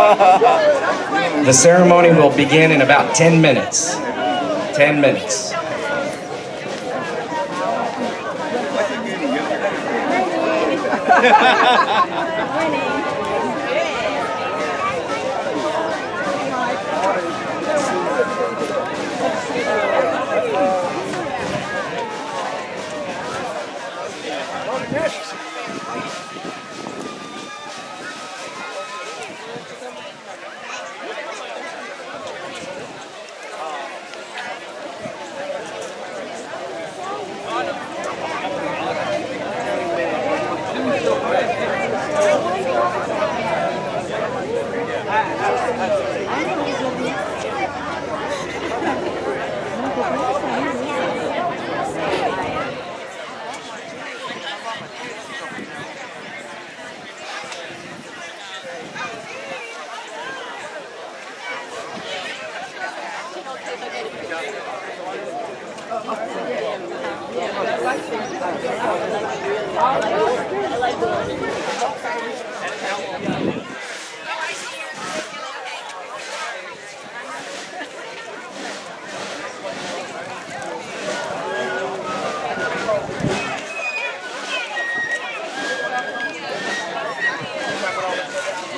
The ceremony will begin in about 10 minutes. 10 minutes.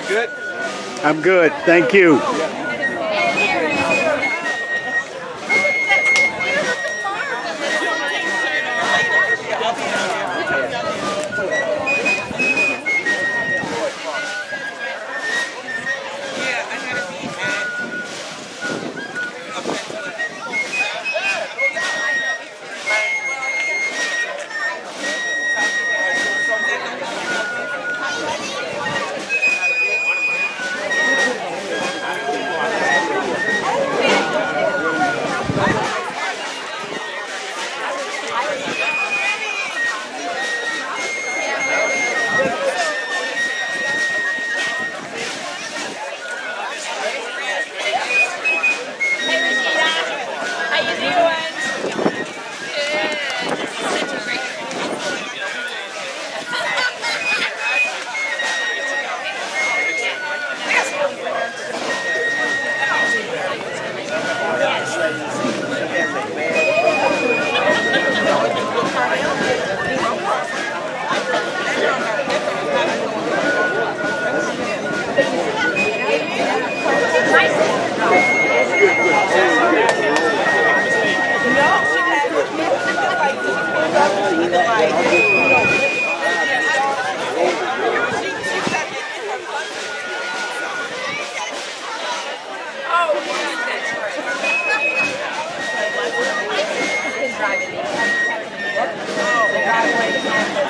Good? I'm good, thank you.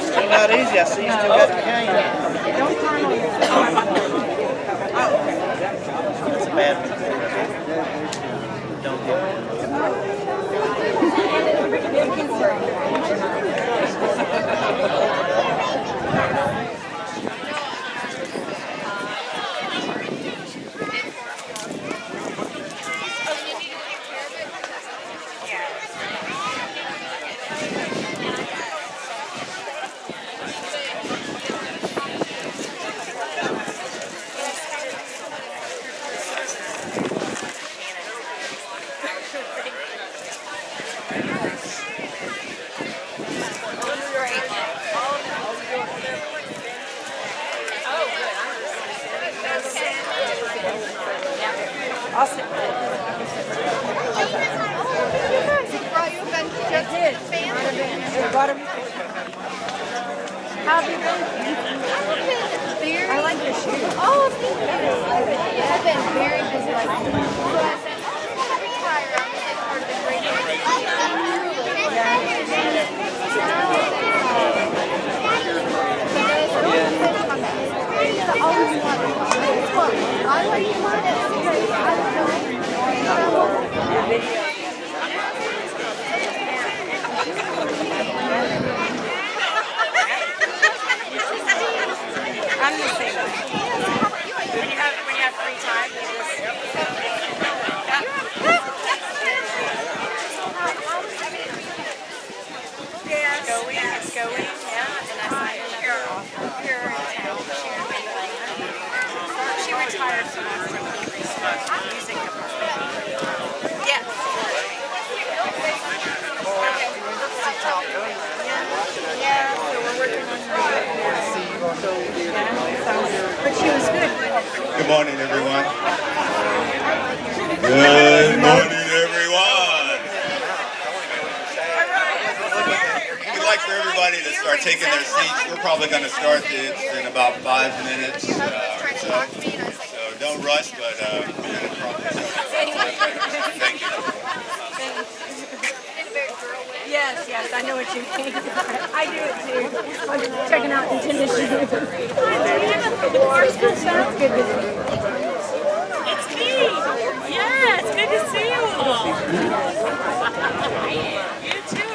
Still not easy. I see you still got the cane. It's a bad one. Don't get How have you been? I like your shoes. Oh, thank you. I've been very busy. I like I'm the same. When you have free time, you just going, yeah. And I saw her here in town. She retired retired from music. Yes. Yeah, so we're working on but she was good. Good morning, everyone. Good morning, everyone. We'd like for everybody to start taking their seats. We're probably going to start this in about 5 minutes or so. So don't rush, but it'll probably start. Thank you. Yes, I know what you mean. I do it too. I'm checking out the tennis shoes. Sounds good to see you. It's me. Yeah, it's good to see you all. You too.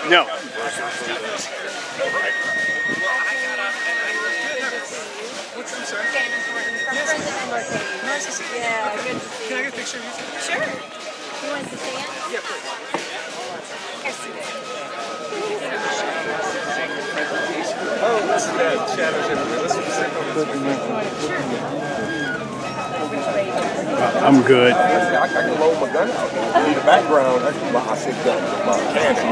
No. Yeah, good to see you. Can I get a picture of you? Sure. You want to stand? Yeah, please. Oh, this is that shadows in the I'm good. I can load my gun out. In the background, that's my I said gun, my cannon.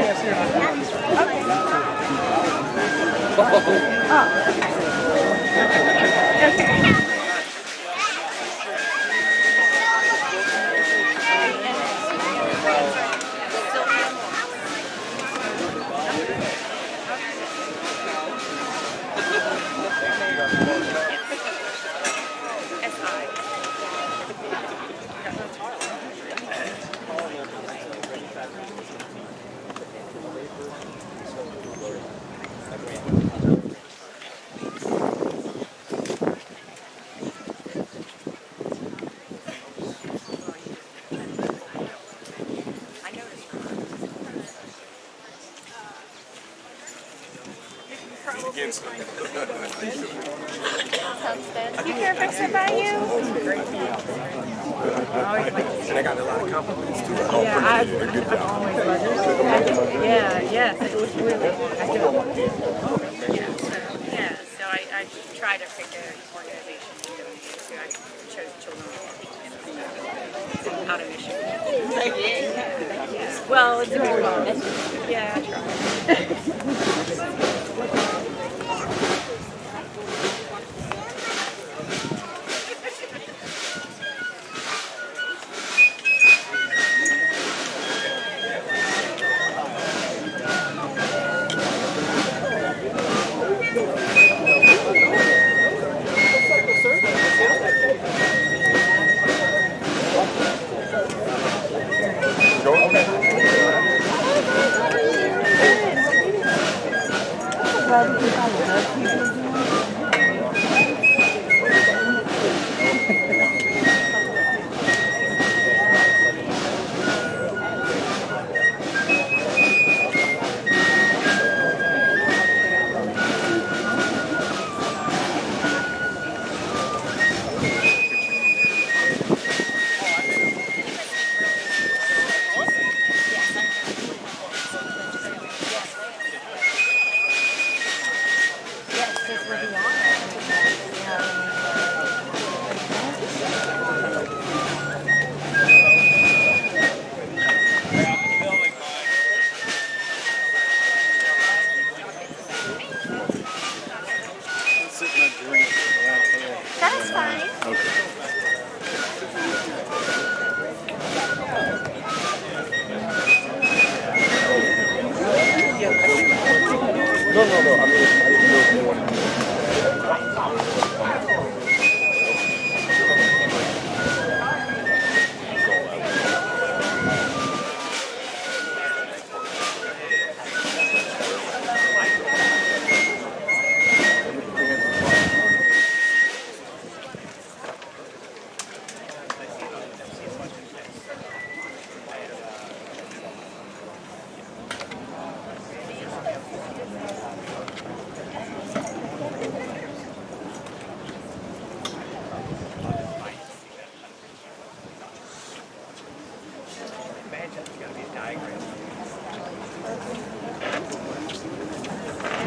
You care if I sit by you? And I got a lot of compliments too. Yeah, I've always loved it. Yeah, yes, it was really, so I try to pick an organization to go to. I chose children out of Michigan. Well, it's a big one. Yeah, I try. That's fine. Okay. No, no, no. I mean, I didn't know if they wanted to.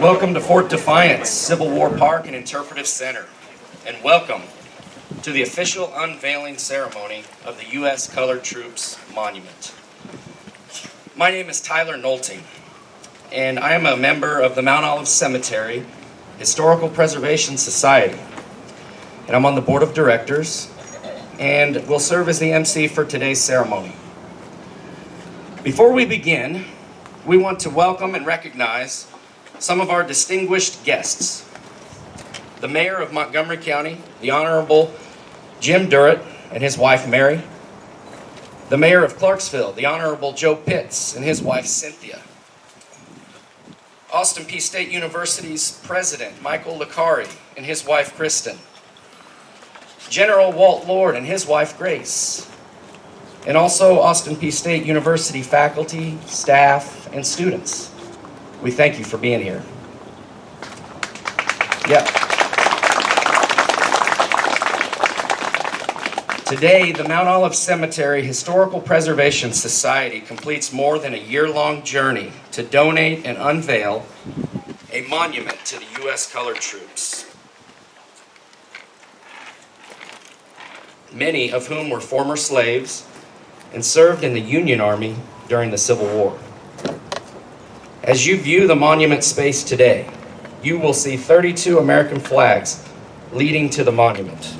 Welcome to Fort Defiance, Civil War Park and Interpretive Center, and welcome to the official unveiling ceremony of the U.S. Colored Troops Monument. My name is Tyler Nolte, and I am a member of the Mount Olive Cemetery Historical Preservation Society, and I'm on the board of directors, and will serve as the MC for today's ceremony. Before we begin, we want to welcome and recognize some of our distinguished guests. The Mayor of Montgomery County, the Honorable Jim Durrett and his wife Mary. The Mayor of Clarksville, the Honorable Joe Pitts and his wife Cynthia. Austin Peay State University's President Michael Licari and his wife Kristen. General Walt Lord and his wife Grace. And also Austin Peay State University faculty, staff, and students. We thank you for being here. Yeah. Today, the Mount Olive Cemetery Historical Preservation Society completes more than a year-long journey to donate and unveil a monument to the U.S. Colored Troops, many of whom were former slaves and served in the Union Army during the Civil War. As you view the monument space today, you will see 32 American flags leading to the monument.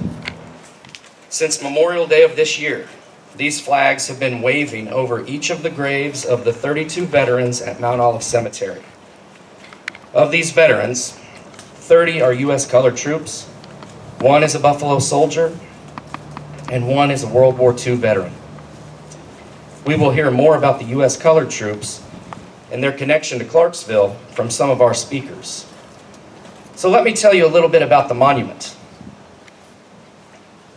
Since Memorial Day of this year, these flags have been waving over each of the graves of the 32 veterans at Mount Olive Cemetery. Of these veterans, 30 are U.S. Colored Troops, 1 is a Buffalo Soldier, and 1 is a World War II veteran. We will hear more about the U.S. Colored Troops and their connection to Clarksville from some of our speakers. So let me tell you a little bit about the monument.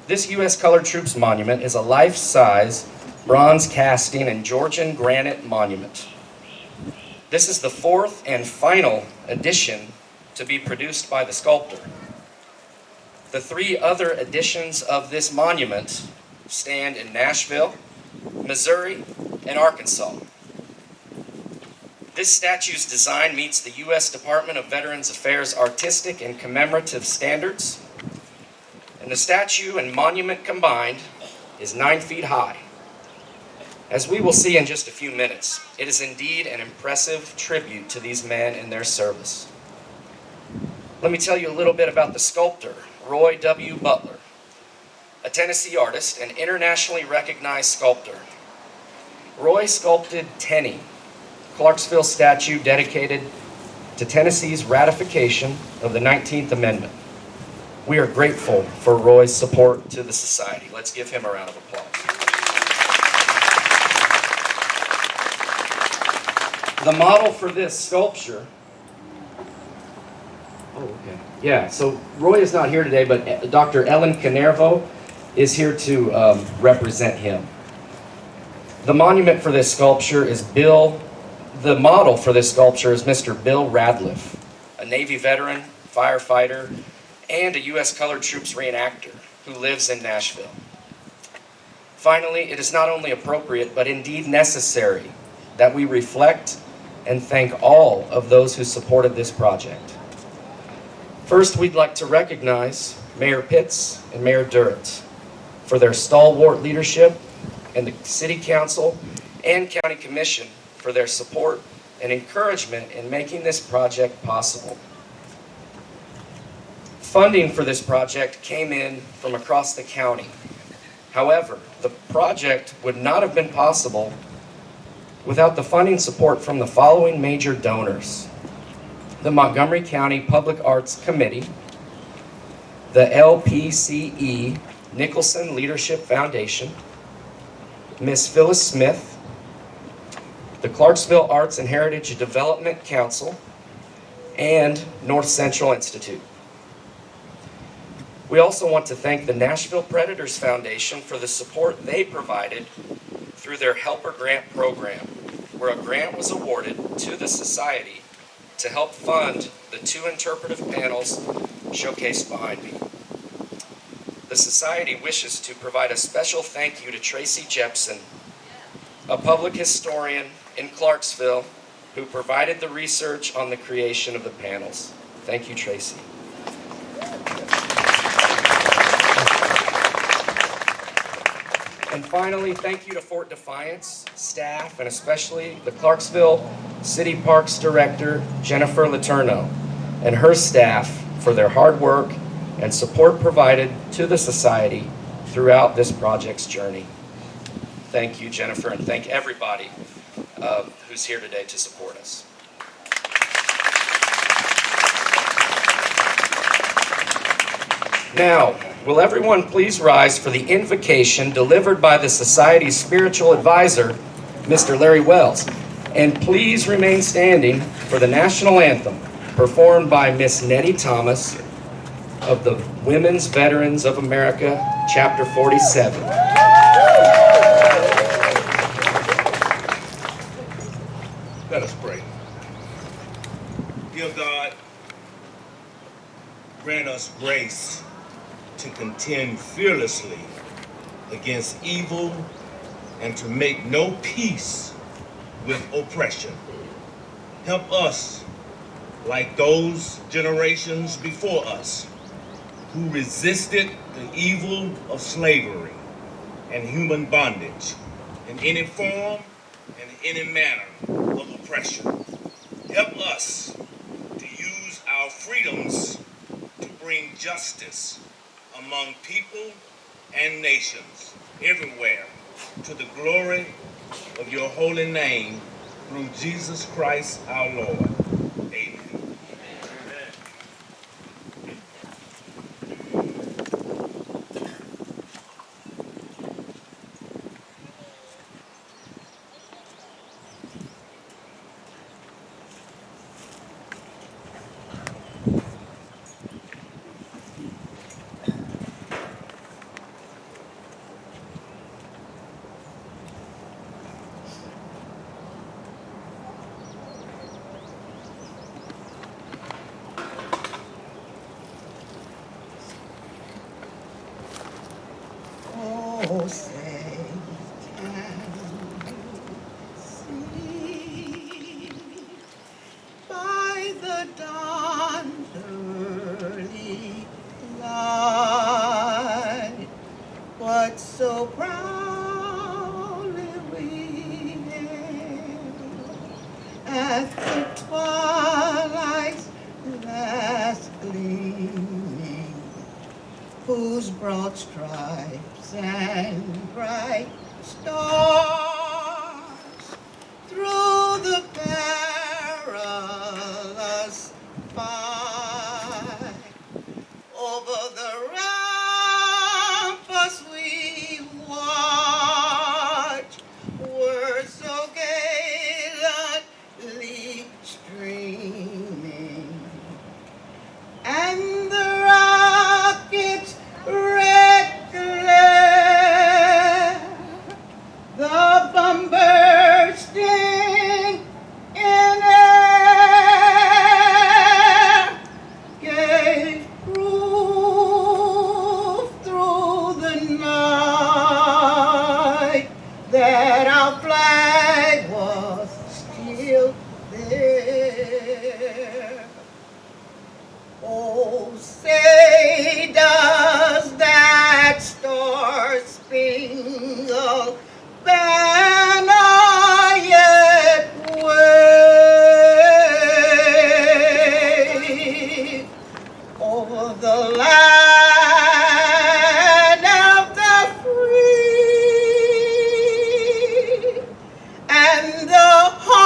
This U.S. Colored Troops monument is a life-size bronze casting and Georgian granite monument. This is the 4th and final edition to be produced by the sculptor. The 3 other editions of this monument stand in Nashville, Missouri, and Arkansas. This statue's design meets the U.S. Department of Veterans Affairs artistic and commemorative standards, and the statue and monument combined is 9 feet high. As we will see in just a few minutes, it is indeed an impressive tribute to these men and their service. Let me tell you a little bit about the sculptor, Roy W. Butler, a Tennessee artist and internationally recognized sculptor. Roy sculpted Tenny, Clarksville statue dedicated to Tennessee's ratification of the 19th Amendment. We are grateful for Roy's support to the society. Let's give him a round of applause. The model for this sculpture, so Roy is not here today, but Dr. Ellen Canervo is here to represent him. The monument for this sculpture is The model for this sculpture is Mr. Bill Radliff, a Navy veteran, firefighter, and a U.S. Colored Troops reenactor who lives in Nashville. Finally, it is not only appropriate, but indeed necessary that we reflect and thank all of those who supported this project. First, we'd like to recognize Mayor Pitts and Mayor Durrett for their stalwart leadership, and the City Council and County Commission for their support and encouragement in making this project possible. Funding for this project came in from across the county. However, the project would not have been possible without the funding support from the following major donors: the Montgomery County Public Arts Committee, the LPCE Nicholson Leadership Foundation, Ms. Phyllis Smith, the Clarksville Arts and Heritage Development Council, and North Central Institute. We also want to thank the Nashville Predators Foundation for the support they provided through their Helper Grant program, where a grant was awarded to the Society to help fund the 2 interpretive panels showcased behind me. The Society wishes to provide a special thank you to Tracy Jepson, a public historian in Clarksville who provided the research on the creation of the panels. Thank you, Tracy. And finally, thank you to Fort Defiance staff, and especially the Clarksville City Parks Director, Jennifer Letourneau, and her staff for their hard work and support provided to the Society throughout this project's journey. Thank you, Jennifer, and thank everybody who's here today to support us. Now, will everyone please rise for the invocation delivered by the Society's spiritual advisor, Mr. Larry Wells, and please remain standing for the national anthem performed by Miss Nettie Thomas of the Women's Veterans of America, Chapter 47. Let us pray. Dear God, grant us grace to contend fearlessly against evil and to make no peace with oppression. Help us, like those generations before us, who resisted the evil of slavery and human bondage in any form and any manner of oppression. Help us to use our freedoms to bring justice among people and nations everywhere to the glory of your holy name through Jesus Christ our Lord. Amen. Oh, say, can you see by the dawn's early light what so proudly we hailed at the twilight's last gleaming, whose broad stripes and bright stars through the perilous fight over the ramparts we watch were so gallantly streaming, and the rockets' red glare, the bomber sting in air, gave proof through the night that our flag was still there. Oh, say does that star-spangled banner yet wave over the land of the free and the home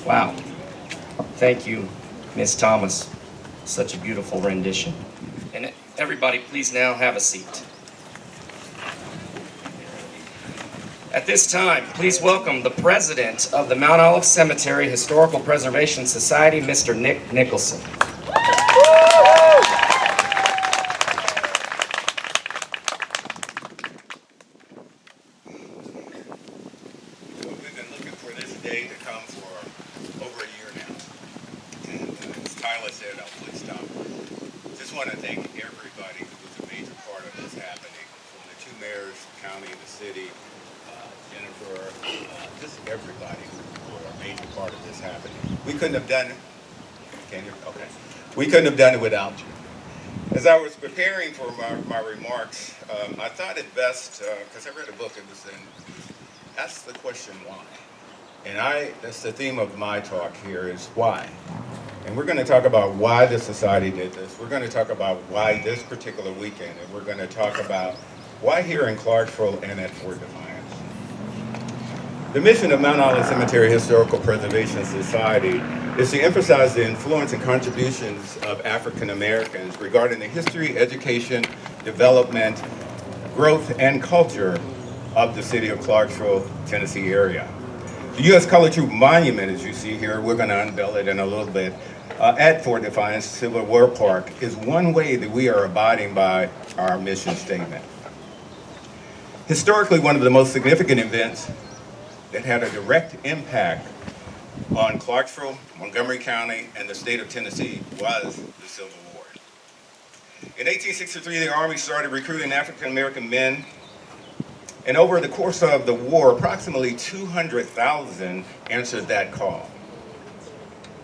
Wow. Thank you, Ms. Thomas. Such a beautiful rendition. And everybody, please now have a seat. At this time, please welcome the president of the Mount Olive Cemetery Historical Preservation Society, Mr. Nick Nicholson. We've been looking for this day to come for over a year now. And as Tyler said, I'll please stop. Just want to thank everybody who was a major part of this happening, from the two mayors, the county, the city, Jennifer, just everybody who were a major part of this happening. We couldn't have done it. Can you? Okay. We couldn't have done it without you. As I was preparing for my remarks, I thought it best, because I read a book, it was in, ask the question why. And that's the theme of my talk here is why. And we're going to talk about why the society did this. We're going to talk about why this particular weekend. And we're going to talk about why here in Clarksville and at Fort Defiance. The mission of Mount Olive Cemetery Historical Preservation Society is to emphasize the influence and contributions of African Americans regarding the history, education, development, growth, and culture of the city of Clarksville, Tennessee area. The U.S. Colored Troop Monument, as you see here, we're going to unveil it in a little bit, at Fort Defiance Civil War Park, is one way that we are abiding by our mission statement. Historically, one of the most significant events that had a direct impact on Clarksville, Montgomery County, and the state of Tennessee was the Civil War. In 1863, the Army started recruiting African American men, and over the course of the war, approximately 200,000 answered that call.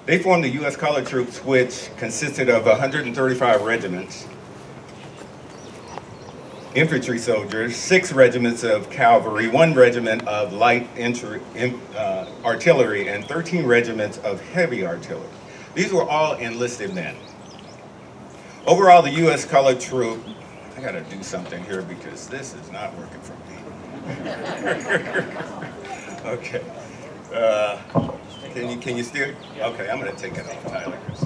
They formed the U.S. Colored Troops, which consisted of 135 regiments, infantry soldiers, 6 regiments of cavalry, 1 regiment of light artillery, and 13 regiments of heavy artillery. These were all enlisted men. Overall, the U.S. Colored Troop, I gotta do something here because this is not working for me. Okay. Can you steer? Okay, I'm gonna take it off, Tyler, 'cause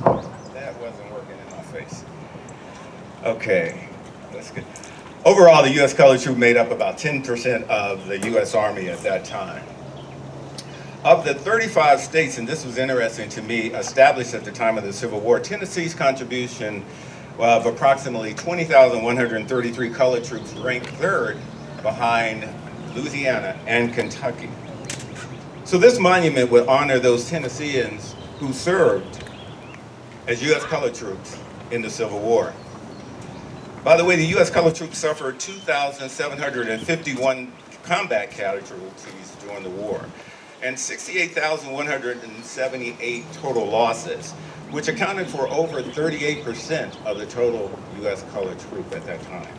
that wasn't working in my face. Okay, that's good. Overall, the U.S. Colored Troop made up about 10% of the U.S. Army at that time. Of the 35 states, and this was interesting to me, established at the time of the Civil War, Tennessee's contribution of approximately 20,133 colored troops ranked 3rd behind Louisiana and Kentucky. So this monument would honor those Tennesseans who served as U.S. Colored Troops in the Civil War. By the way, the U.S. Colored Troops suffered 2,751 combat casualties during the war and 68,178 total losses, which accounted for over 38% of the total U.S. Colored Troop at that time.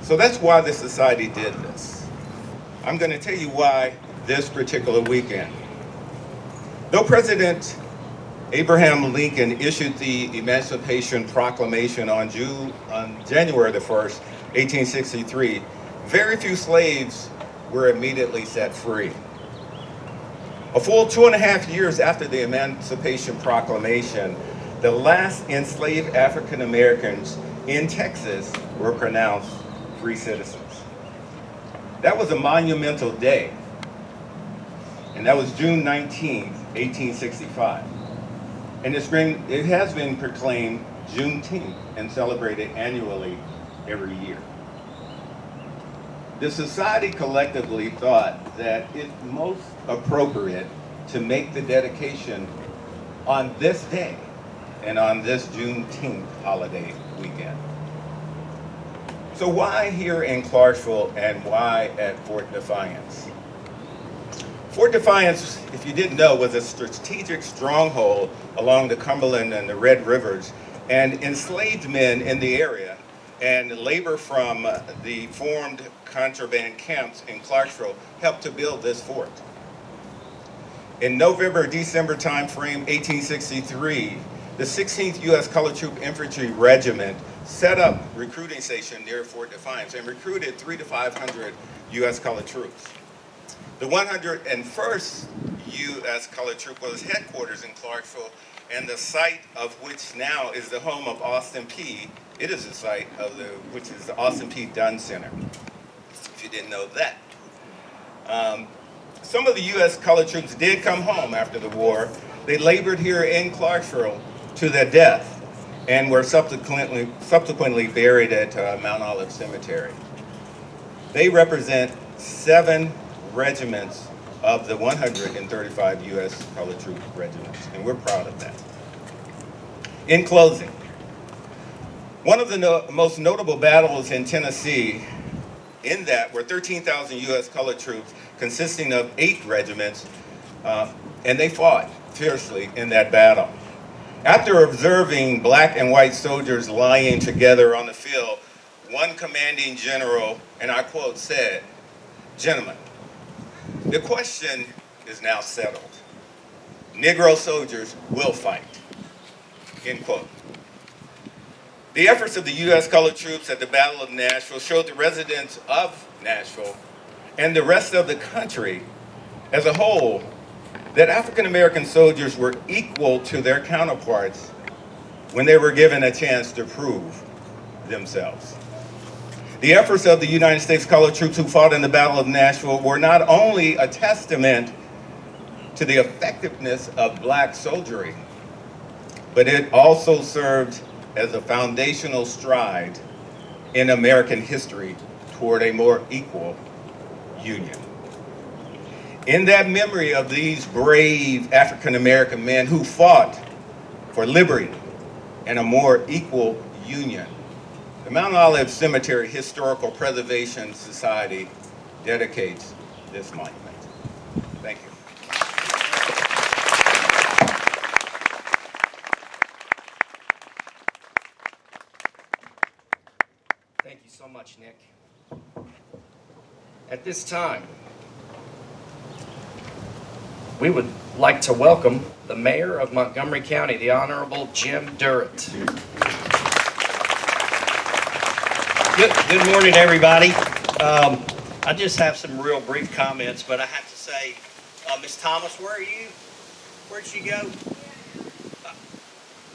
So that's why the society did this. I'm going to tell you why this particular weekend. Though President Abraham Lincoln issued the Emancipation Proclamation on January the 1st, 1863, very few slaves were immediately set free. A full 2.5 years after the Emancipation Proclamation, the last enslaved African Americans in Texas were pronounced free citizens. That was a monumental day, and that was June 19th, 1865. And it has been proclaimed Juneteenth and celebrated annually every year. The society collectively thought that it's most appropriate to make the dedication on this day and on this Juneteenth holiday weekend. So why here in Clarksville and why at Fort Defiance? Fort Defiance, if you didn't know, was a strategic stronghold along the Cumberland and the Red Rivers, and enslaved men in the area and labor from the formed contraband camps in Clarksville helped to build this fort. In November-December timeframe, 1863, the 16th U.S. Colored Troop Infantry Regiment set up recruiting station near Fort Defiance and recruited 300 to 500 U.S. Colored troops. The 101st U.S. Colored Troop was headquarters in Clarksville, and the site of which now is the home of Austin P. It is the site of which is the Austin P. Dunn Center, if you didn't know that. Some of the U.S. Colored Troops did come home after the war. They labored here in Clarksville to their death and were subsequently buried at Mount Olive Cemetery. They represent 7 regiments of the 135 U.S. Colored Troop regiments, and we're proud of that. In closing, one of the most notable battles in Tennessee in that were 13,000 U.S. Colored Troops consisting of 8 regiments, and they fought fiercely in that battle. After observing black and white soldiers lying together on the field, one commanding general, and I quote, said, "Gentlemen, the question is now settled. Negro soldiers will fight," end quote. The efforts of the U.S. Colored Troops at the Battle of Nashville showed the residents of Nashville and the rest of the country as a whole that African American soldiers were equal to their counterparts when they were given a chance to prove themselves. The efforts of the United States Colored Troops who fought in the Battle of Nashville were not only a testament to the effectiveness of black soldiery, but it also served as a foundational stride in American history toward a more equal union. In that memory of these brave African American men who fought for liberty and a more equal union, the Mount Olive Cemetery Historical Preservation Society dedicates this monument. Thank you. Thank you so much, Nick. At this time, we would like to welcome the Mayor of Montgomery County, the Honorable Jim Durrett. Good morning, everybody. I just have some real brief comments, but I have to say, Ms. Thomas, where are you? Where'd she go?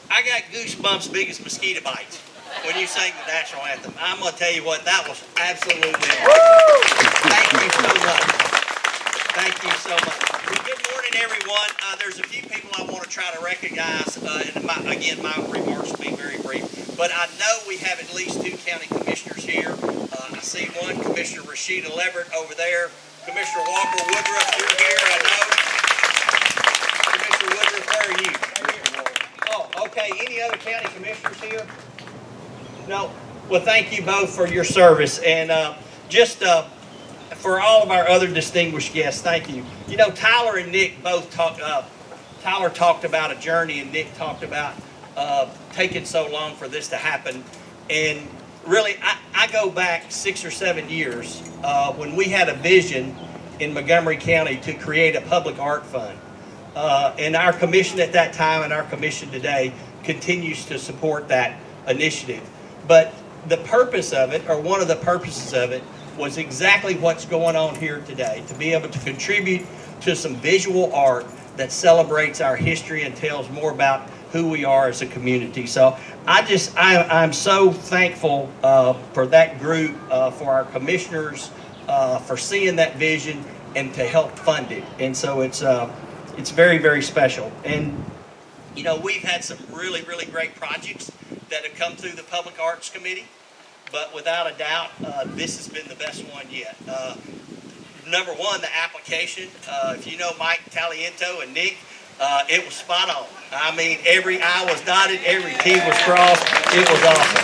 I got goosebumps big as mosquito bites when you sang the national anthem. I'm going to tell you what, that was absolutely amazing. Thank you so much. Thank you so much. Well, good morning, everyone. There's a few people I want to try to recognize, and again, my remarks will be very brief. But I know we have at least 2 county commissioners here. I see one, Commissioner Rashida Leverett over there. Commissioner Walker Woodruff, you're here, I know. Commissioner Woodruff, where are you? Oh, okay. Any other county commissioners here? No? Well, thank you both for your service. And for all of our other distinguished guests, thank you. You know, Tyler and Nick both Tyler talked about a journey, and Nick talked about taking so long for this to happen. And really, I go back 6 or 7 years when we had a vision in Montgomery County to create a public art fund. And our commission at that time and our commission today continues to support that initiative. But the purpose of it, or one of the purposes of it, was exactly what's going on here today, to be able to contribute to some visual art that celebrates our history and tells more about who we are as a community. So I'm so thankful for that group, for our commissioners, for seeing that vision and to help fund it. And so it's very, very special. And you know, we've had some really, really great projects that have come through the Public Arts Committee, but without a doubt, this has been the best one yet. Number one, the application. If you know Mike Taliento and Nick, it was spot on. I mean, every I was dotted, every T was crossed. It was awesome.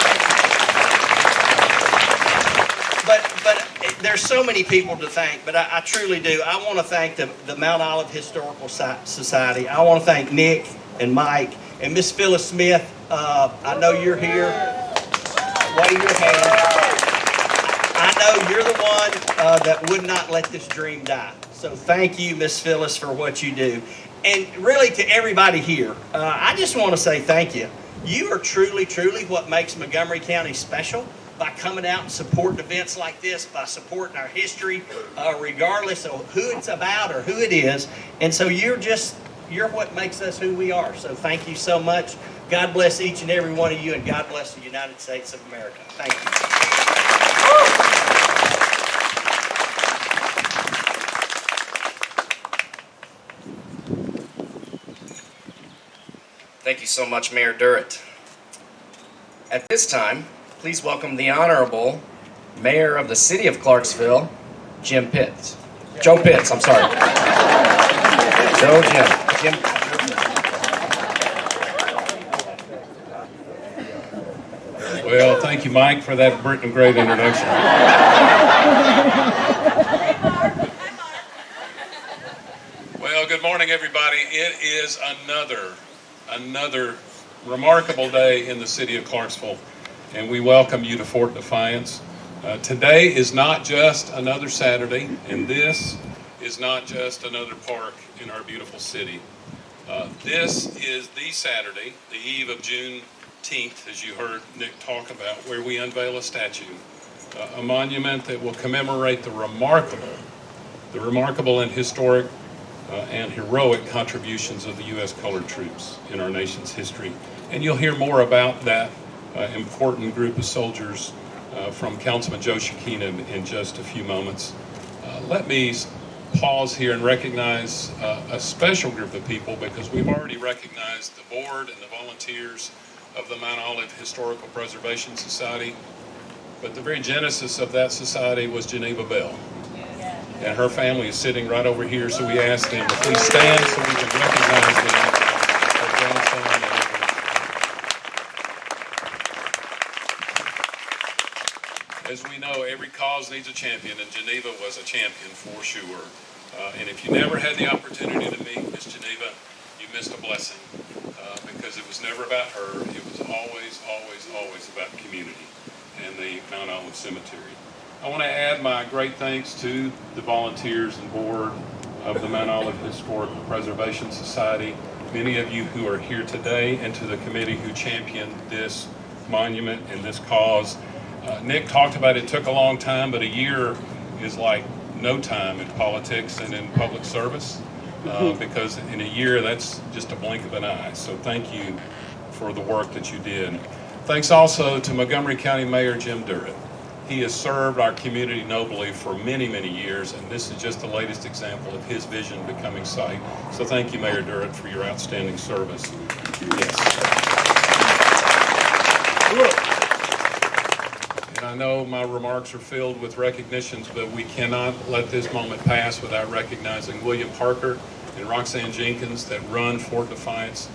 But there's so many people to thank, but I truly do. I want to thank the Mount Olive Historical Society. I want to thank Nick and Mike and Miss Phyllis Smith. I know you're here. Wave your hand. I know you're the one that would not let this dream die. So thank you, Miss Phyllis, for what you do. And really, to everybody here, I just want to say thank you. You are truly, truly what makes Montgomery County special. by coming out and supporting events like this, by supporting our history, regardless of who it's about or who it is. And so you're what makes us who we are. So thank you so much. God bless each and every one of you, and God bless the United States of America. Thank you. Thank you so much, Mayor Durrett. At this time, please welcome the Honorable Mayor of the City of Clarksville, Joe Pitts, I'm sorry. Jim. Well, thank you, Mike, for that great introduction. Well, good morning, everybody. It is another remarkable day in the city of Clarksville, and we welcome you to Fort Defiance. Today is not just another Saturday, and this is not just another park in our beautiful city. This is the Saturday, the eve of Juneteenth, as you heard Nick talk about, where we unveil a statue, a monument that will commemorate the remarkable and historic and heroic contributions of the U.S. colored troops in our nation's history. And you'll hear more about that important group of soldiers from Councilman Joe Shekina in just a few moments. Let me pause here and recognize a special group of people, because we've already recognized the board and the volunteers of the Mount Olive Historical Preservation Society. But the very genesis of that society was Geneva Bell. And her family is sitting right over here, so we ask them to please stand so we can recognize them. Her grandson and others. As we know, every cause needs a champion, and Geneva was a champion for sure. And if you never had the opportunity to meet Miss Geneva, you missed a blessing, because it was never about her. It was always about community and the Mount Olive Cemetery. I want to add my great thanks to the volunteers and board of the Mount Olive Historical Preservation Society, many of you who are here today, and to the committee who championed this monument and this cause. Nick talked about it took a long time, but a year is like no time in politics and in public service, because in a year that's just a blink of an eye. So thank you for the work that you did. Thanks also to Montgomery County Mayor Jim Durrett. He has served our community nobly for many years, and this is just the latest example of his vision becoming sight. So thank you, Mayor Durrett, for your outstanding service. Yes. And I know my remarks are filled with recognitions, but we cannot let this moment pass without recognizing William Parker and Roxanne Jenkins that run Fort Defiance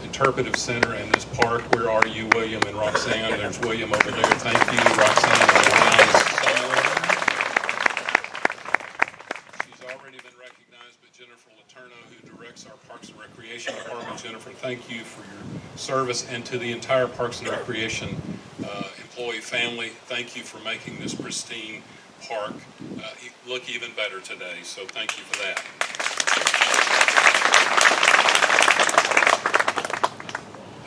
Interpretive Center and this park. Where are you, William and Roxanne? There's William over there. Thank you, Roxanne. She's already been recognized, but Jennifer Letourneau, who directs our Parks and Recreation Department. Jennifer, thank you for your service, and to the entire Parks and Recreation employee family, thank you for making this pristine park look even better today. So thank you for that.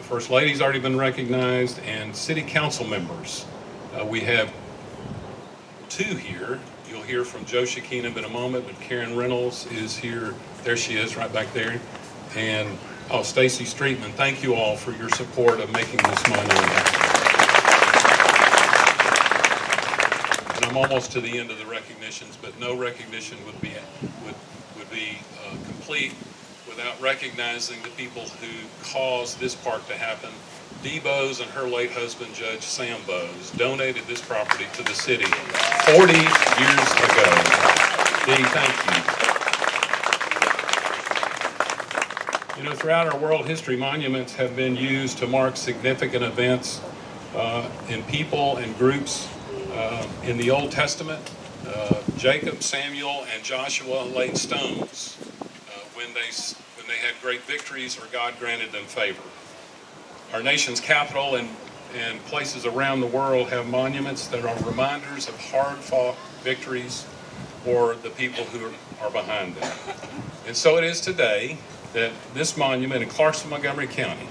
First Lady's already been recognized, and City Council members. We have two here. You'll hear from Joe Shekina in a moment, but Karen Reynolds is here. There she is, right back there. And, Stacy Streetman, thank you all for your support of making this monument happen. And I'm almost to the end of the recognitions, but no recognition would be complete without recognizing the people who caused this park to happen. Dee Bowes and her late husband, Judge Sam Bowes, donated this property to the city 40 years ago. Dee, thank you. You know, throughout our world history, monuments have been used to mark significant events in people and groups. In the Old Testament, Jacob, Samuel, and Joshua laid stones when they had great victories or God granted them favor. Our nation's capital and places around the world have monuments that are reminders of hard-fought victories or the people who are behind them. And so it is today that this monument in Clarksville, Montgomery County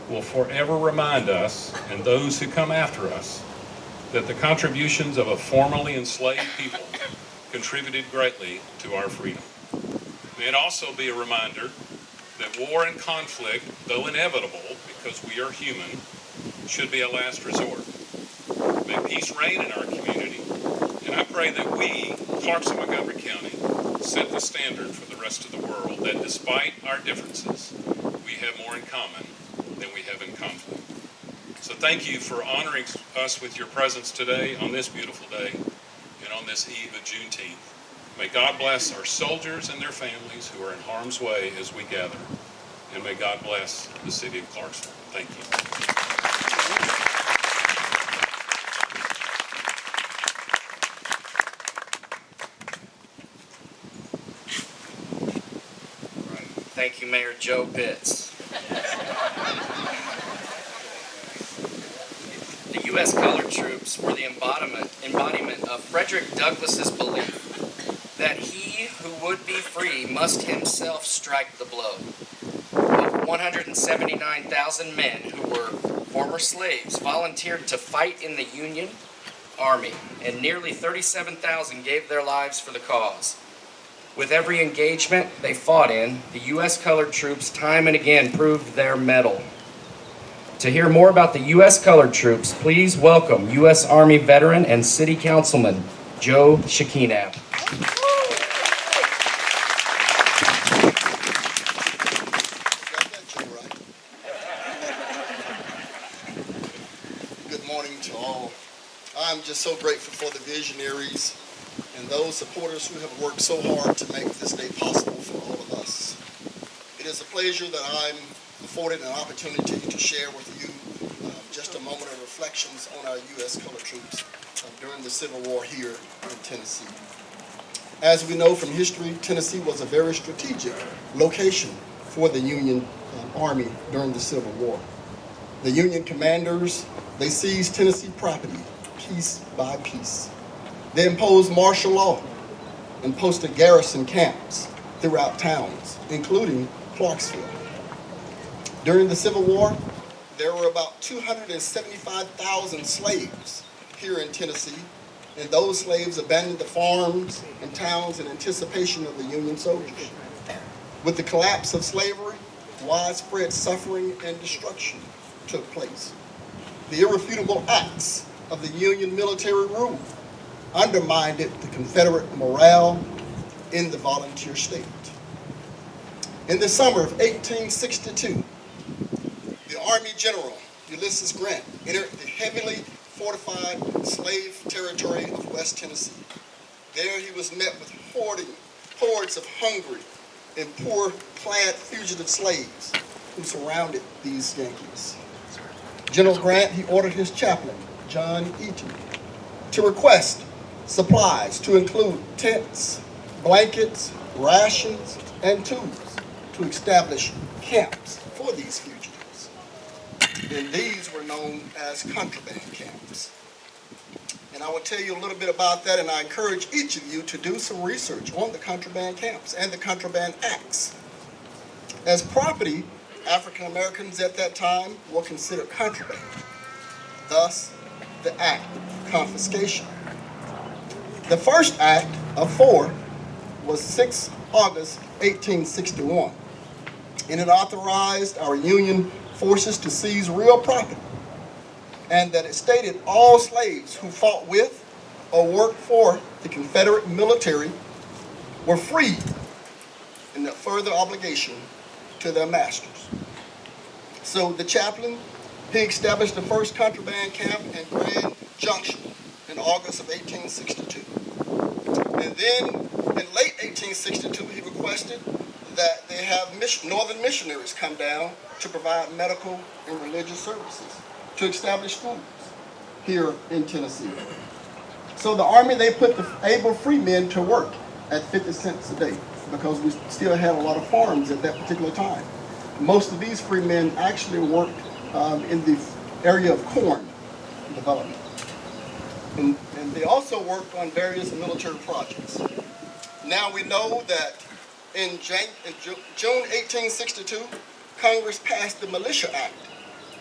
will forever remind us and those who come after us that the contributions of a formerly enslaved people contributed greatly to our freedom. May it also be a reminder that war and conflict, though inevitable because we are human, should be a last resort. May peace reign in our community, and I pray that we, Clarksville, Montgomery County, set the standard for the rest of the world that despite our differences, we have more in common than we have in conflict. So thank you for honoring us with your presence today on this beautiful day and on this eve of Juneteenth. May God bless our soldiers and their families who are in harm's way as we gather. And may God bless the city of Clarksville. Thank you. Thank you, Mayor Joe Pitts. The U.S. colored troops were the embodiment of Frederick Douglass's belief that he who would be free must himself strike the blow. Over 179,000 men who were former slaves volunteered to fight in the Union Army, and nearly 37,000 gave their lives for the cause. With every engagement they fought in, the U.S. colored troops time and again proved their mettle. To hear more about the U.S. colored troops, please welcome U.S. Army veteran and City Councilman Joe Shekinab. Good morning to all. I'm just so grateful for the visionaries and those supporters who have worked so hard to make this day possible for all of us. It is a pleasure that I'm afforded an opportunity to share with you just a moment of reflections on our U.S. colored troops during the Civil War here in Tennessee. As we know from history, Tennessee was a very strategic location for the Union Army during the Civil War. The Union commanders, they seized Tennessee property piece by piece. They imposed martial law and posted garrison camps throughout towns, including Clarksville. During the Civil War, there were about 275,000 slaves here in Tennessee, and those slaves abandoned the farms and towns in anticipation of the Union soldiers. With the collapse of slavery, widespread suffering and destruction took place. The irrefutable acts of the Union military rule undermined the Confederate morale in the volunteer state. In the summer of 1862, the Army General Ulysses Grant entered the heavily fortified slave territory of West Tennessee. There he was met with hordes of hungry and poor-clad fugitive slaves who surrounded these Yankees. General Grant, he ordered his chaplain, John Eaton, to request supplies to include tents, blankets, rations, and tools to establish camps for these fugitives. And these were known as contraband camps. And I will tell you a little bit about that, and I encourage each of you to do some research on the contraband camps and the contraband acts. As property, African Americans at that time were considered contraband. Thus, the act of confiscation. The first act of 4 was 6 August 1861, and it authorized our Union forces to seize real property, and that it stated all slaves who fought with or worked for the Confederate military were freed in the further obligation to their masters. So the chaplain, he established the first contraband camp in Grand Junction in August of 1862. And then in late 1862, he requested that they have northern missionaries come down to provide medical and religious services, to establish schools here in Tennessee. So the Army, they put the able free men to work at 50 cents a day because we still had a lot of farms at that particular time. Most of these free men actually worked in the area of corn development. And they also worked on various military projects. Now we know that in June 1862, Congress passed the Militia Act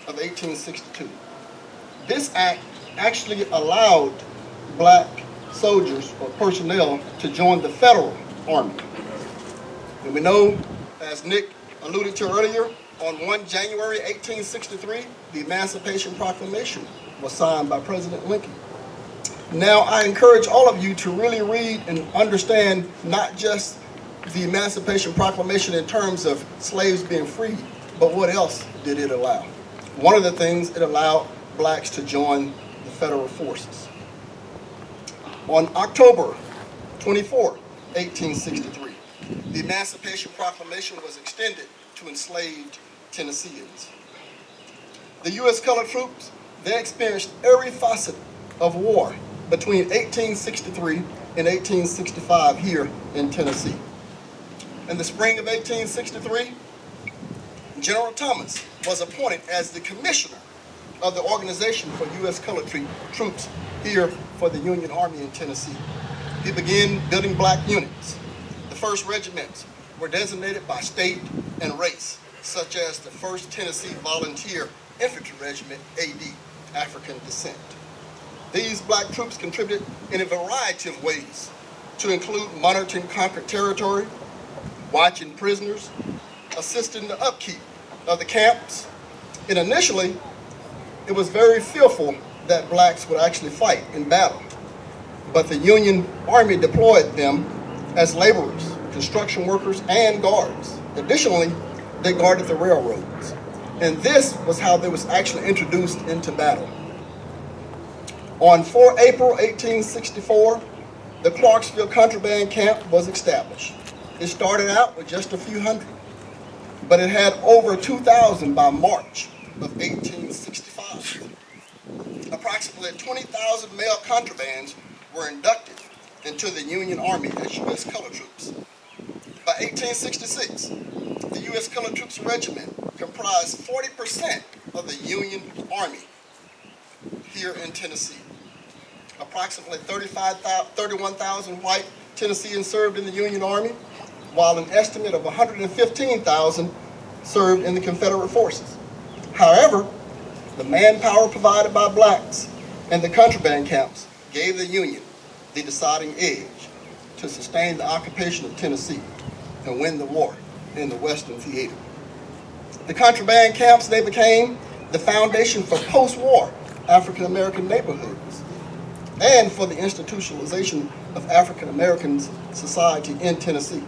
of 1862. This act actually allowed black soldiers or personnel to join the federal army. And we know, as Nick alluded to earlier, on 1 January 1863, the Emancipation Proclamation was signed by President Lincoln. Now, I encourage all of you to really read and understand not just the Emancipation Proclamation in terms of slaves being freed, but what else did it allow? One of the things, it allowed blacks to join the federal forces. On October 24, 1863, the Emancipation Proclamation was extended to enslaved Tennesseans. The U.S. colored troops, they experienced every facet of war between 1863 and 1865 here in Tennessee. In the spring of 1863, General Thomas was appointed as the commissioner of the Organization for U.S. Colored Troops here for the Union Army in Tennessee. He began building black units. The first regiments were designated by state and race, such as the 1st Tennessee Volunteer Infantry Regiment, AD, African descent. These black troops contributed in a variety of ways, to include monitoring conquered territory, watching prisoners, assisting the upkeep of the camps. And initially, it was very fearful that blacks would actually fight in battle. But the Union Army deployed them as laborers, construction workers, and guards. Additionally, they guarded the railroads. And this was how they was actually introduced into battle. On 4 April 1864, the Clarksville contraband camp was established. It started out with just a few hundred, but it had over 2,000 by March of 1865. Approximately 20,000 male contrabands were inducted into the Union Army as U.S. colored troops. By 1866, the U.S. Colored Troops Regiment comprised 40% of the Union Army here in Tennessee. Approximately 31,000 white Tennesseans served in the Union Army, while an estimate of 115,000 served in the Confederate forces. However, the manpower provided by blacks and the contraband camps gave the Union the deciding edge to sustain the occupation of Tennessee and win the war in the Western Theater. The contraband camps, they became the foundation for post-war African American neighborhoods and for the institutionalization of African Americans society in Tennessee.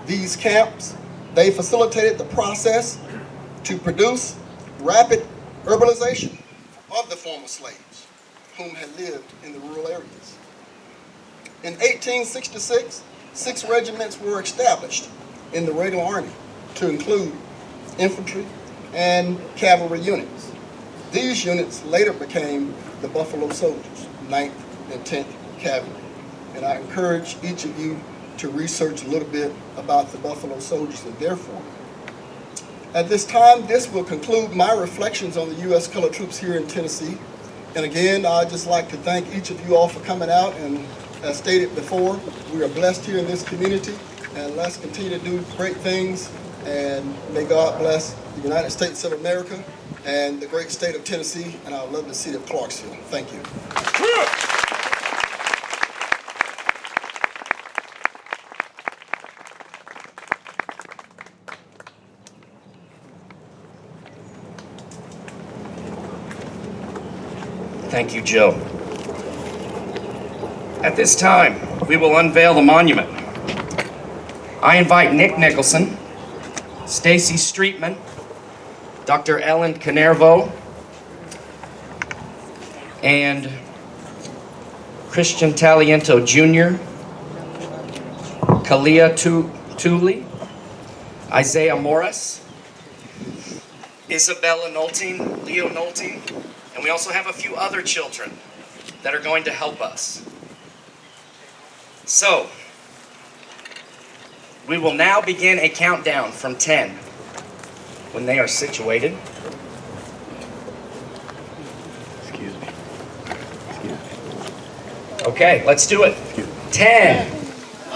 These camps, they facilitated the process to produce rapid urbanization of the former slaves whom had lived in the rural areas. In 1866, 6 regiments were established in the regular army to include infantry and cavalry units. These units later became the Buffalo Soldiers, 9th and 10th Cavalry. And I encourage each of you to research a little bit about the Buffalo Soldiers and their form. At this time, this will conclude my reflections on the U.S. Colored Troops here in Tennessee. And again, I'd just like to thank each of you all for coming out. And as stated before, we are blessed here in this community. And let's continue to do great things. And may God bless the United States of America and the great state of Tennessee and our lovely city of Clarksville. Thank you. Thank you, Joe. At this time, we will unveil the monument. I invite Nick Nicholson, Stacy Streetman, Dr. Ellen Canervo, and Christian Taliento Jr., Kalia Tooley, Isaiah Morris, Isabella Nolting, Leo Nolting, and we also have a few other children that are going to help us. So, we will now begin a countdown from 10 when they are situated. Excuse me. Okay, let's do it. 10,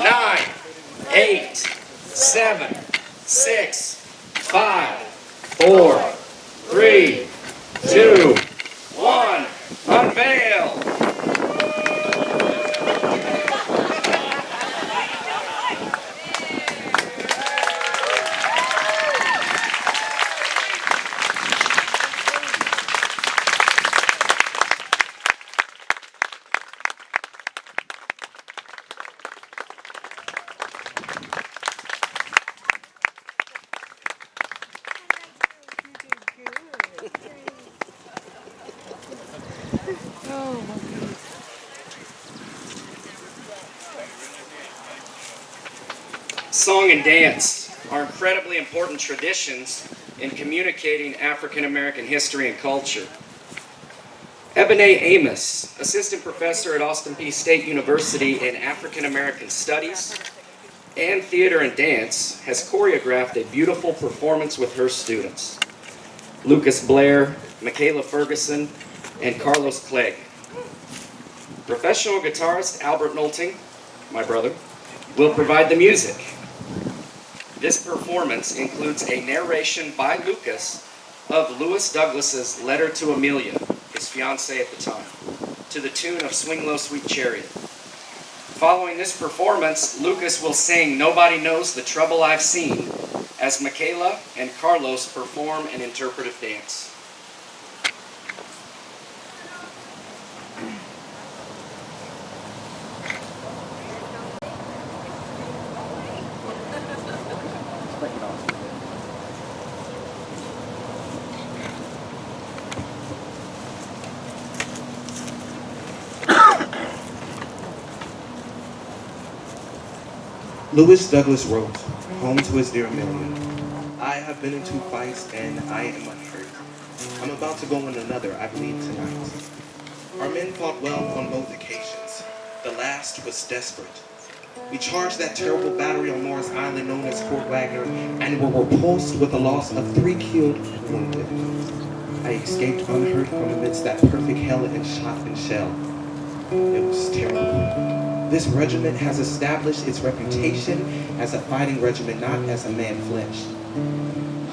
9, 8, 7, 6, 5, 4, 3, 2, 1. Unveil. Song and dance are incredibly important traditions in communicating African American history and culture. Ebony Amos, assistant professor at Austin Peay State University in African American Studies and Theater and Dance, has choreographed a beautiful performance with her students, Lucas Blair, Michaela Ferguson, and Carlos Clegg. Professional guitarist Albert Nolting, my brother, will provide the music. This performance includes a narration by Lucas of Lewis Douglas's letter to Amelia, his fiancée at the time, to the tune of Swing Low, Sweet Chariot. Following this performance, Lucas will sing Nobody Knows the Trouble I've Seen as Michaela and Carlos perform an interpretive dance. Lewis Douglas wrote, home to his dear Amelia, I have been in 2 fights and I am unhurt. I'm about to go in another, I believe, tonight. Our men fought well on both occasions. The last was desperate. We charged that terrible battery on Morris Island known as Fort Wagner and were repulsed with a loss of 3 killed and wounded. I escaped unhurt from amidst that perfect hell and shot and shell. It was terrible. This regiment has established its reputation as a fighting regiment, not as a man flinched.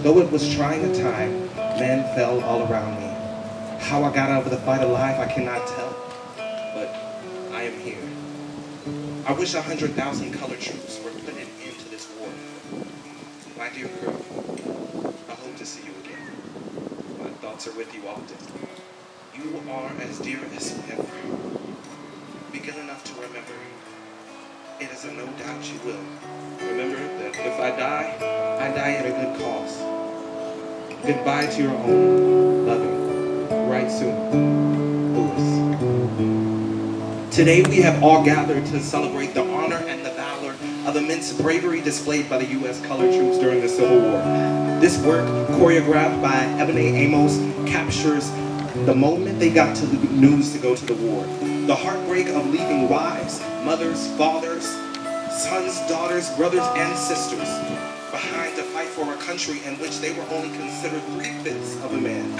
Though it was trying a time, men fell all around me. How I got out of the fight alive, I cannot tell, but I am here. I wish 100,000 colored troops were put an end to this war. My dear girl, I hope to see you again. My thoughts are with you often. You are as dear as ever. Be good enough to remember. It is a no doubt you will. Remember that if I die at a good cause. Goodbye to your own loving. Right soon, Lewis. Today we have all gathered to celebrate the honor and the valor of immense bravery displayed by the U.S. colored troops during the Civil War. This work, choreographed by Ebony Amos, captures the moment they got to the news to go to the war. The heartbreak of leaving wives, mothers, fathers, sons, daughters, brothers, and sisters behind to fight for a country in which they were only considered 3/5 of a man.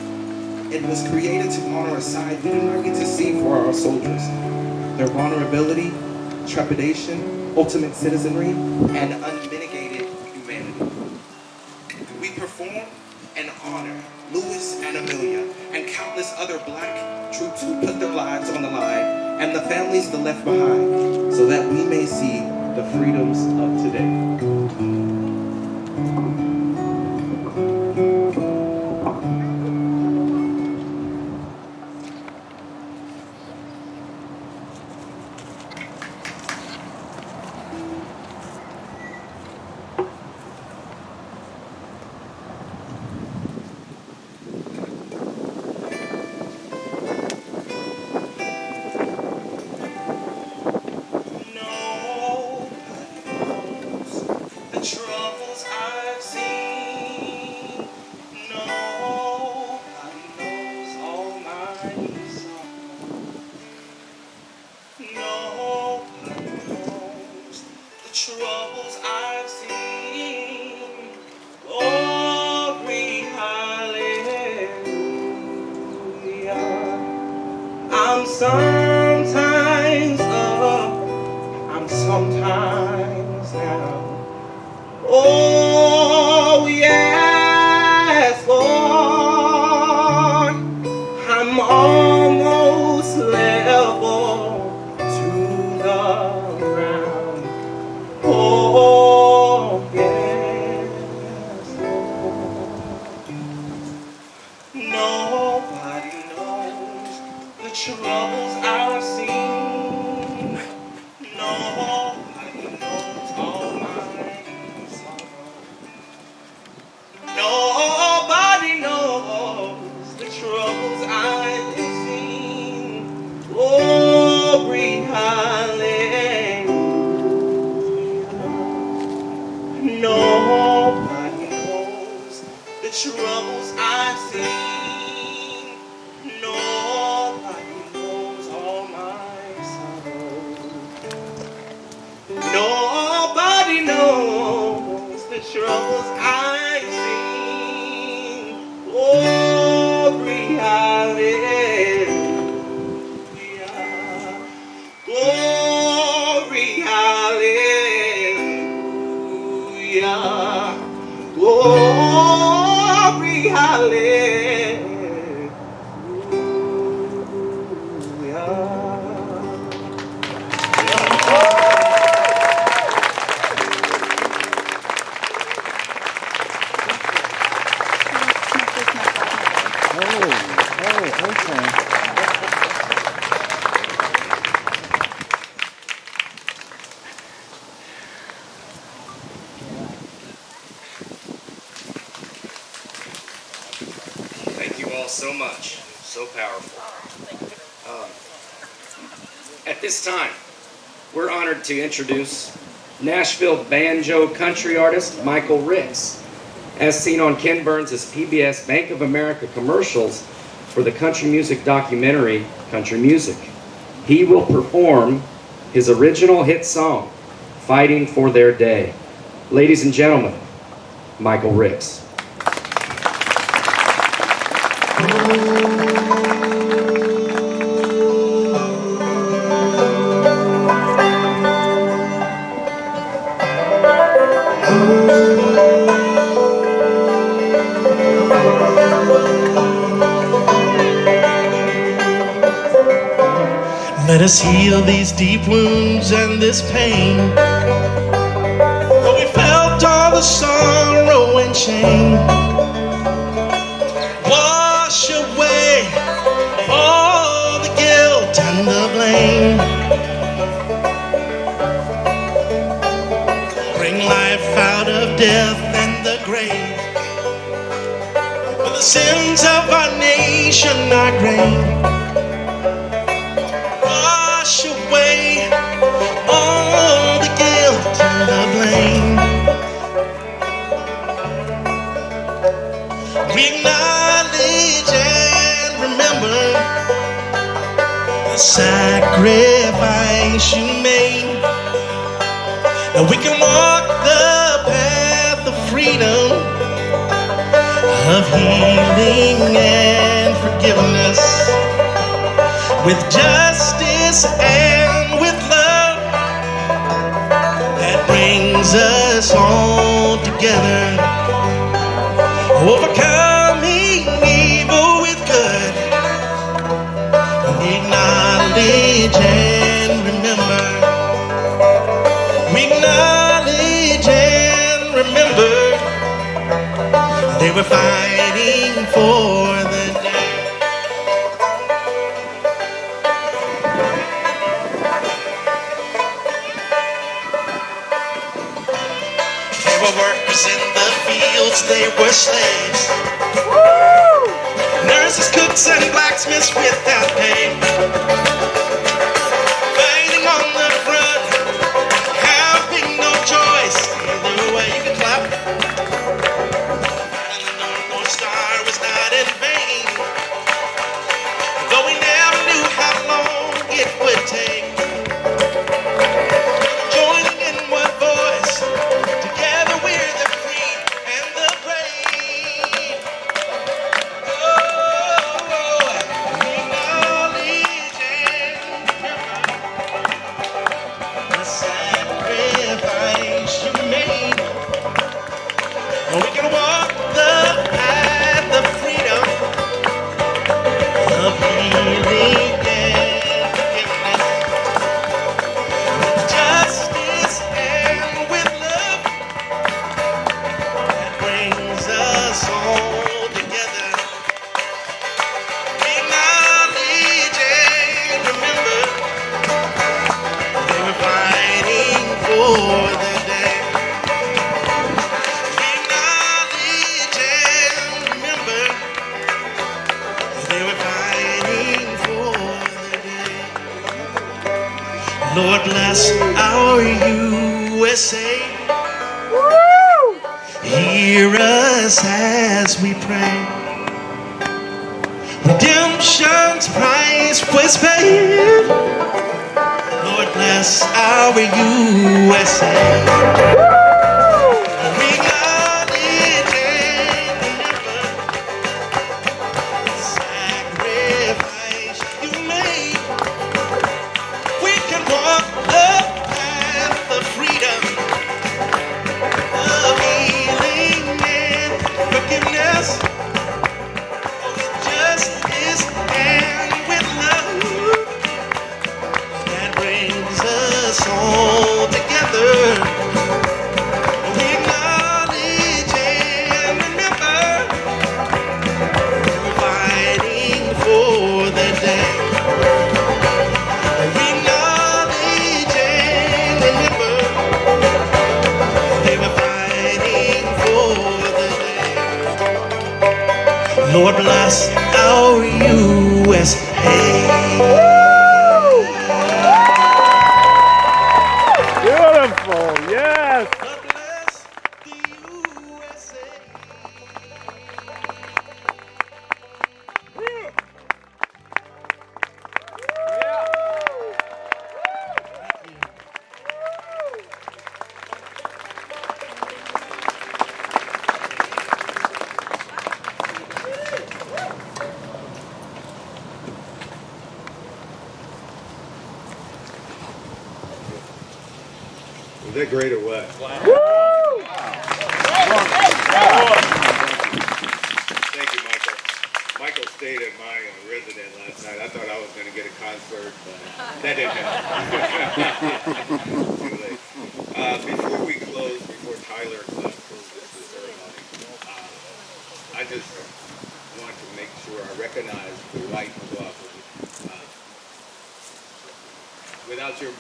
It was created to honor a side we do not get to see for our soldiers. Their vulnerability, trepidation, ultimate citizenry, and unmitigated humanity. We perform and honor Lewis and Amelia and countless other black troops who put their lives on the line and the families that left behind so that we may see the freedoms of today. Troubles I've seen, glory, hallelujah. I'm sometimes up, I'm sometimes down. Oh yes, Lord, I'm almost troubles I've seen. Glory, hallelujah. Glory, hallelujah. Glory, Thank you all so much. So powerful. At this time, we're honored to introduce Nashville banjo country artist Michael Ricks, as seen on Ken Burns' PBS Bank of America commercials for the country music documentary Country Music. He will perform his original hit song, Fighting for Their Day. Ladies and gentlemen, Michael Ricks. Let us heal these deep wounds and this pain. For we felt all the sorrow and shame. Wash away all the guilt and the blame. Bring life out of death and the grave. For the sins of our nation are great. Wash away all the guilt and the blame. We acknowledge and remember the sacrifice you made. Now we can walk the path of freedom, of healing and forgiveness, with justice and with love that brings us all together, overcoming evil with good. We acknowledge and remember. We acknowledge and remember they were fighting for the day. Workers in the fields, they were slaves. Woo! Nurses, cooks, and blacksmiths without pay. Fighting on the front, having no choice. Either way you can clap. And the North Star was not in vain, though we never knew how long it would take. Joining in one voice, together we're the free and the brave. Oh, we acknowledge and remember the sacrifice you made. And we can walk the path of freedom, of healing and forgiveness, with justice and with love that brings us all together. We acknowledge and remember they were fighting for the day. We acknowledge and remember they were fighting for the day. Lord bless our USA. Hear us as we pray. Redemption's price was paid. Lord bless our USA. We Lord bless our USA. Beautiful, yes. Was that great or what? Thank you, Michael. Michael stayed at my residence last night. I thought I was going to get a concert, but that didn't happen. Too late. Before we close, before Tyler closes the ceremony, I just want to make sure I recognize the White McLaughlin. Without your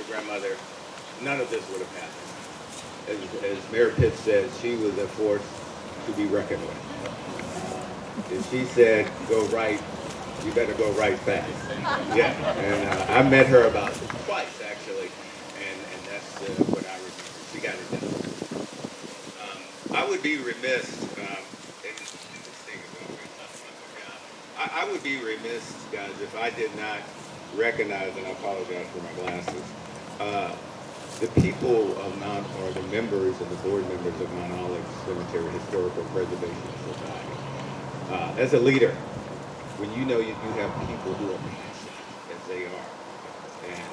grandmother, none of this would have happened. As Mayor Pitt said, she was a force to be reckoned with. If she said, go right, you better go right fast. Yeah, and I met her about twice, actually, and that's what I remember. She got it done. I would be remiss, I would be remiss, guys, if I did not recognize, and I apologize for my glasses, the people of or the members and the board members of Mount Olive Cemetery Historical Preservation Society. As a leader, when you know you have people who are passionate as they are, and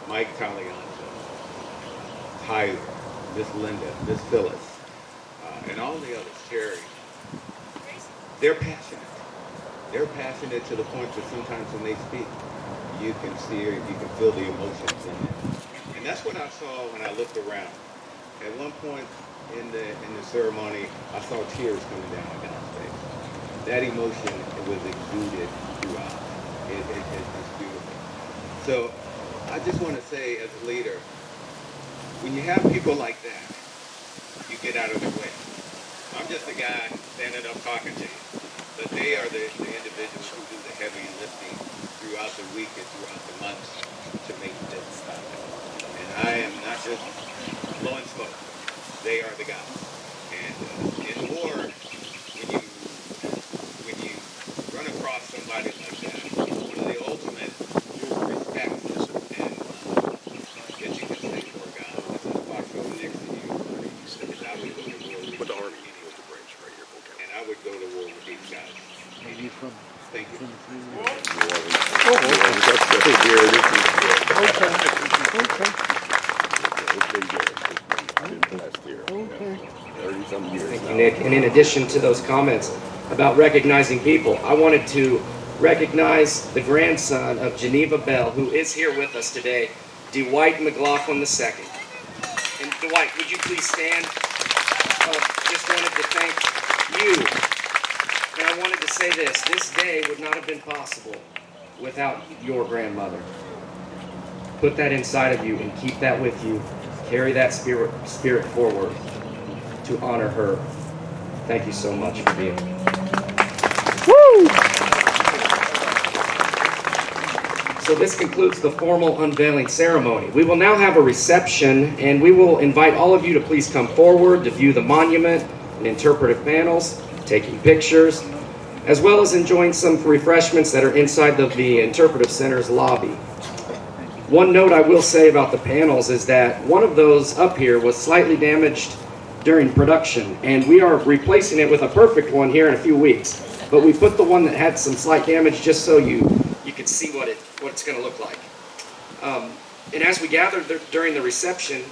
Mike Talianza, Tyler, Miss Linda, Miss Phyllis, and all the others, Sherry, they're passionate. They're passionate to the point that sometimes when they speak, you can see it, you can feel the emotions in it. And that's what I saw when I looked around. At one point in the ceremony, I saw tears coming down my face. That emotion was exuded throughout. It's beautiful. So I just want to say, as a leader, when you have people like that, you get out of their way. I'm just a guy standing up talking to you. But they are the individuals who do the heavy lifting throughout the week and throughout the months to make this happen. And I am not just blowing smoke. They are the guys. And it's more when you run across somebody like that, one of the ultimate respect and that you can say for a guy that's a watch over next to you is I would go to war with the Army. And I would go to war with these guys. Thank you. Thank you, Nick. And in addition to those comments about recognizing people, I wanted to recognize the grandson of Geneva Bell, who is here with us today, Dwight McLaughlin II. And Dwight, would you please stand? Just wanted to thank you. And I wanted to say this day would not have been possible without your grandmother. Put that inside of you and keep that with you. Carry that spirit forward to honor her. Thank you so much for being here. Woo! So this concludes the formal unveiling ceremony. We will now have a reception, and we will invite all of you to please come forward to view the monument and interpretive panels, taking pictures, as well as enjoying some refreshments that are inside the Interpretive Center's lobby. One note I will say about the panels is that one of those up here was slightly damaged during production, and we are replacing it with a perfect one here in a few weeks. But we put the one that had some slight damage just so you could see what it's going to look like. And as we gather during the reception,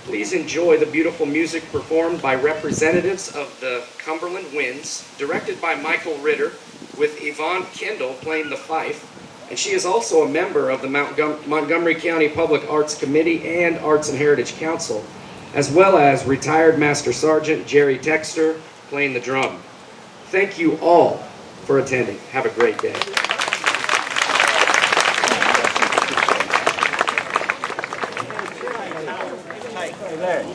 please enjoy the beautiful music performed by representatives of the Cumberland Winds, directed by Michael Ritter, with Yvonne Kendall playing the fife. And she is also a member of the Montgomery County Public Arts Committee and Arts and Heritage Council, as well as retired Master Sergeant Jerry Texter playing the drum. Thank you all for attending. Have a great day. Hey, Larry.